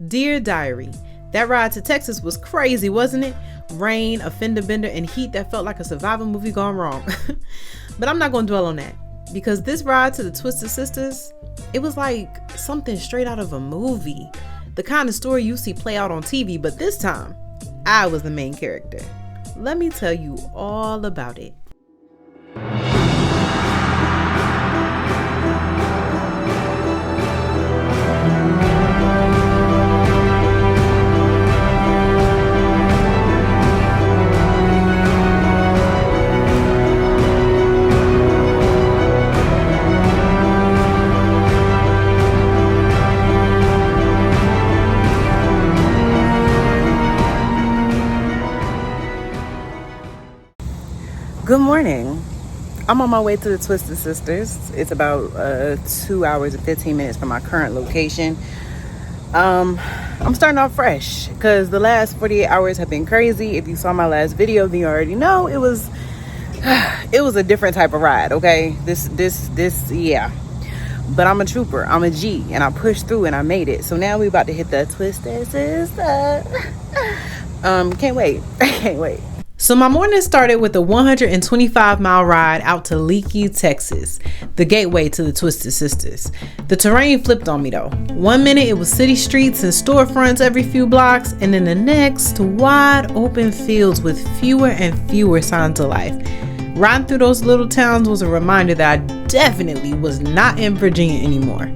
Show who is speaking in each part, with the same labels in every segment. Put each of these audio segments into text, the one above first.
Speaker 1: Dear Diary, that ride to Texas was crazy, wasn't it? Rain, a fender bender, and heat that felt like a survival movie gone wrong. But I'm not going to dwell on that, because this ride to the Twisted Sisters, it was like something straight out of a movie. The kind of story you see play out on TV, but this time, I was the main character. Let me tell you all about it. Good morning. I'm on my way to the Twisted Sisters. It's about 2 hours and 15 minutes from my current location. I'm starting off fresh because the last 48 hours have been crazy. If you saw my last video, then you already know it was a different type of ride, okay? Yeah. But I'm a trooper. I'm a G, and I pushed through and I made it. So now we about to hit the Twisted Sisters. Can't wait. Can't wait. So my morning started with a 125-mile ride out to Leakey, Texas, the gateway to the Twisted Sisters. The terrain flipped on me though. 1 minute it was city streets and storefronts every few blocks, and then the next, wide open fields with fewer and fewer signs of life. Riding through those little towns was a reminder that I definitely was not in Virginia anymore.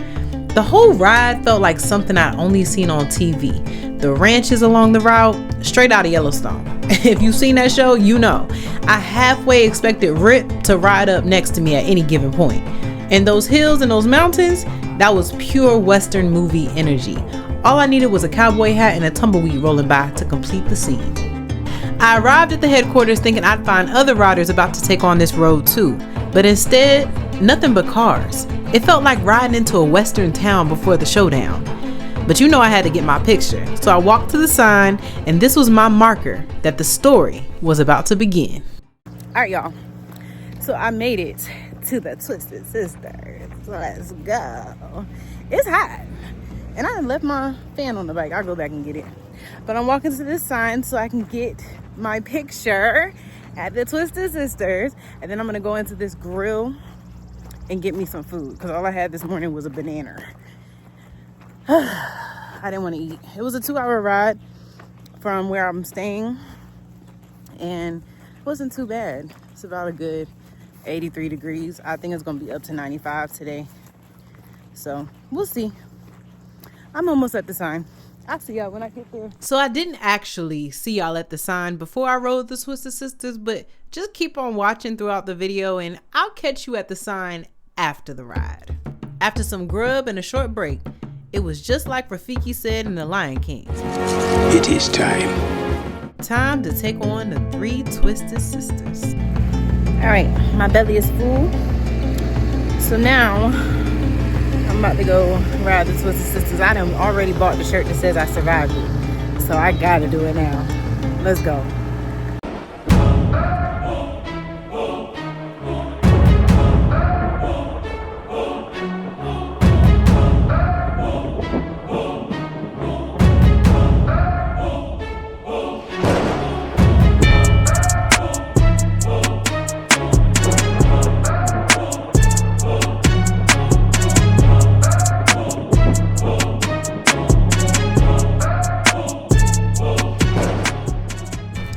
Speaker 1: The whole ride felt like something I'd only seen on TV. The ranches along the route, straight out of Yellowstone. If you've seen that show, you know. I halfway expected Rip to ride up next to me at any given point. And those hills and those mountains, that was pure Western movie energy. All I needed was a cowboy hat and a tumbleweed rolling by to complete the scene. I arrived at the headquarters thinking I'd find other riders about to take on this road too. But instead, nothing but cars. It felt like riding into a Western town before the showdown. But you know I had to get my picture, so I walked to the sign, and this was my marker that the story was about to begin. All right, y'all. So I made it to the Twisted Sisters. Let's go. It's hot, and I left my fan on the bike. I'll go back and get it. But I'm walking to this sign so I can get my picture at the Twisted Sisters, and then I'm gonna go into this grill and get me some food, because all I had this morning was a banana. I didn't want to eat. It was a 2-hour ride from where I'm staying, and it wasn't too bad. It's about a good 83 degrees. I think it's going to be up to 95 today. So we'll see. I'm almost at the sign. I'll see y'all when I get there. So I didn't actually see y'all at the sign before I rode the Twisted Sisters, but just keep on watching throughout the video and I'll catch you at the sign after the ride. After some grub and a short break, it was just like Rafiki said in The Lion King.
Speaker 2: It is time.
Speaker 1: Time to take on the 3 Twisted Sisters. All right, my belly is full. So now I'm about to go ride the Twisted Sisters. I done already bought the shirt that says I survived it. So I gotta do it now. Let's go.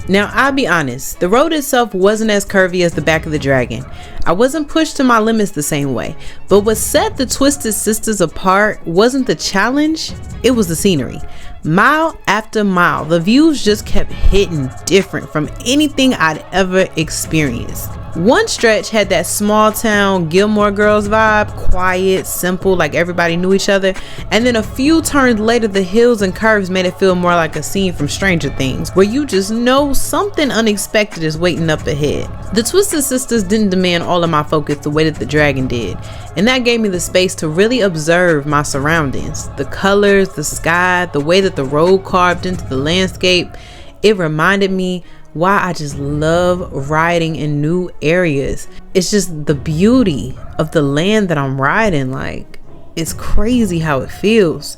Speaker 1: Now, I'll be honest, the road itself wasn't as curvy as the back of the Dragon. I wasn't pushed to my limits the same way, but what set the Twisted Sisters apart wasn't the challenge, it was the scenery. Mile after mile, the views just kept hitting different from anything I'd ever experienced. One stretch had that small town Gilmore Girls vibe, quiet, simple, like everybody knew each other. And then a few turns later, the hills and curves made it feel more like a scene from Stranger Things, where you just know something unexpected is waiting up ahead. The Twisted Sisters didn't demand all of my focus the way that the Dragon did, and that gave me the space to really observe my surroundings. The colors, the sky, the way that the road carved into the landscape. It reminded me why I just love riding in new areas. It's just the beauty of the land that I'm riding. Like, it's crazy how it feels.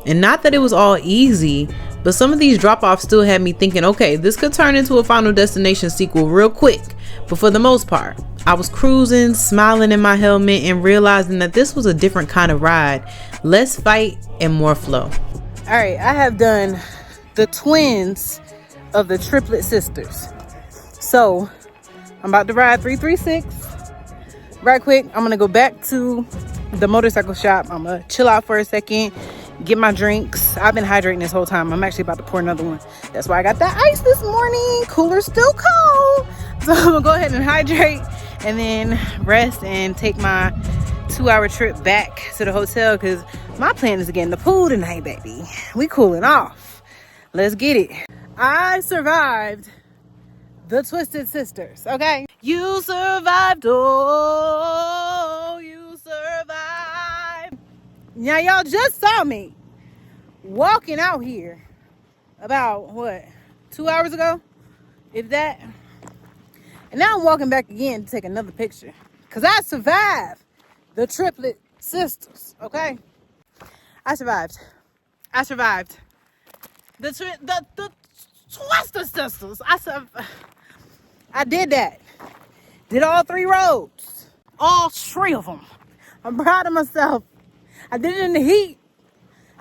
Speaker 3: And not that it was all easy, but some of these drop-offs still had me thinking, okay, this could turn into a Final Destination sequel real quick. But for the most part, I was cruising, smiling in my helmet, and realizing that this was a different kind of ride. Less fight and more flow.
Speaker 1: All right, I have done the twins of the triplet sisters. So I'm about to ride 336. Right quick, I'm gonna go back to the motorcycle shop. I'm gonna chill out for a second, get my drinks. I've been hydrating this whole time. I'm actually about to pour another one. That's why I got that ice this morning. Cooler's still cold. So I'm gonna go ahead and hydrate and then rest and take my 2-hour trip back to the hotel, because my plan is to get in the pool tonight, baby. We cooling off. Let's get it. I survived the Twisted Sisters, okay? You survived, oh, you survived. Now, y'all just saw me walking out here about, 2 hours ago? If that. And now I'm walking back again to take another picture, because I survived the triplet sisters, okay? I survived. The Twister sisters. I did that. Did all 3 roads. All 3 of them. I'm proud of myself. I did it in the heat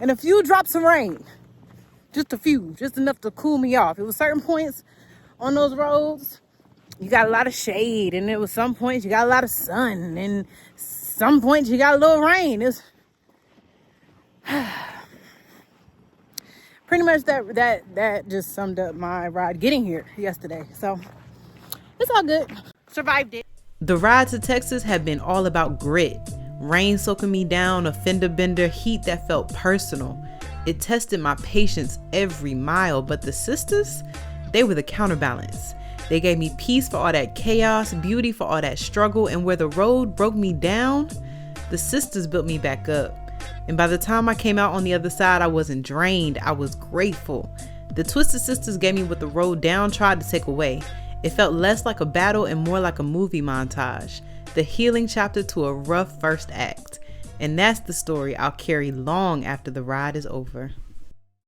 Speaker 1: and a few drops of rain. Just a few. Just enough to cool me off. It was certain points on those roads, you got a lot of shade. And there was some points you got a lot of sun. And some points you got a little rain. It's pretty much that just summed up my ride getting here yesterday. So it's all good. Survived it.
Speaker 3: The ride to Texas had been all about grit. Rain soaking me down, a fender bender, heat that felt personal. It tested my patience every mile, but the sisters, they were the counterbalance. They gave me peace for all that chaos, beauty for all that struggle, and where the road broke me down, the sisters built me back up. And by the time I came out on the other side, I wasn't drained, I was grateful. The Twisted Sisters gave me what the road down tried to take away. It felt less like a battle and more like a movie montage, the healing chapter to a rough first act. And that's the story I'll carry long after the ride is over.